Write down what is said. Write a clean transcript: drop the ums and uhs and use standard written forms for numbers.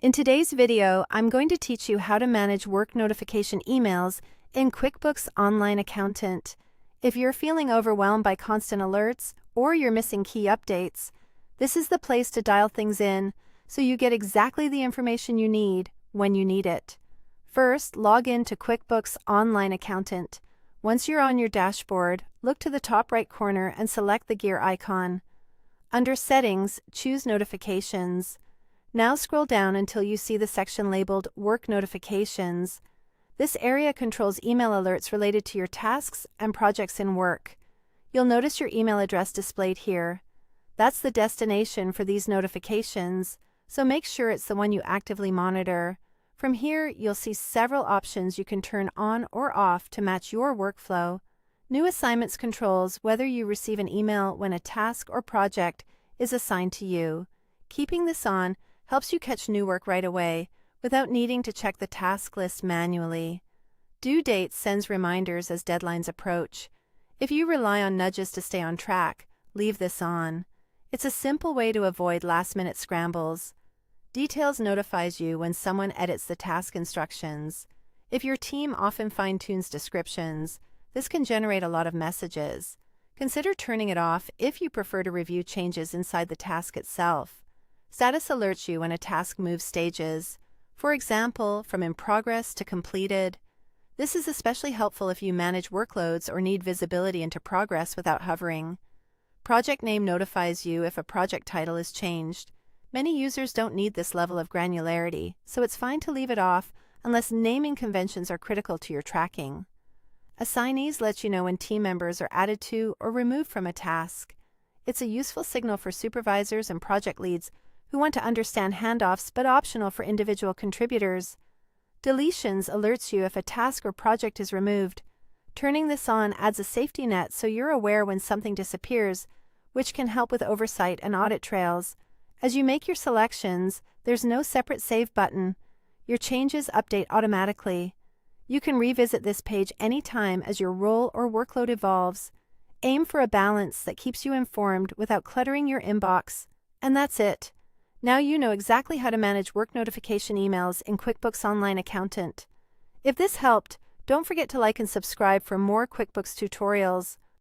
In today's video, I'm going to teach you how to manage work notification emails in QuickBooks Online Accountant. If you're feeling overwhelmed by constant alerts or you're missing key updates, this is the place to dial things in so you get exactly the information you need when you need it. First, log in to QuickBooks Online Accountant. Once you're on your dashboard, look to the top right corner and select the gear icon. Under Settings, choose Notifications. Now scroll down until you see the section labeled Work Notifications. This area controls email alerts related to your tasks and projects in work. You'll notice your email address displayed here. That's the destination for these notifications, so make sure it's the one you actively monitor. From here, you'll see several options you can turn on or off to match your workflow. New Assignments controls whether you receive an email when a task or project is assigned to you. Keeping this on helps you catch new work right away without needing to check the task list manually. Due Dates sends reminders as deadlines approach. If you rely on nudges to stay on track, leave this on. It's a simple way to avoid last-minute scrambles. Details notifies you when someone edits the task instructions. If your team often fine-tunes descriptions, this can generate a lot of messages. Consider turning it off if you prefer to review changes inside the task itself. Status alerts you when a task moves stages, for example, from in progress to completed. This is especially helpful if you manage workloads or need visibility into progress without hovering. Project Name notifies you if a project title is changed. Many users don't need this level of granularity, so it's fine to leave it off unless naming conventions are critical to your tracking. Assignees let you know when team members are added to or removed from a task. It's a useful signal for supervisors and project leads who want to understand handoffs but optional for individual contributors. Deletions alerts you if a task or project is removed. Turning this on adds a safety net so you're aware when something disappears, which can help with oversight and audit trails. As you make your selections, there's no separate Save button. Your changes update automatically. You can revisit this page anytime as your role or workload evolves. Aim for a balance that keeps you informed without cluttering your inbox. And that's it. Now you know exactly how to manage work notification emails in QuickBooks Online Accountant. If this helped, don't forget to like and subscribe for more QuickBooks tutorials.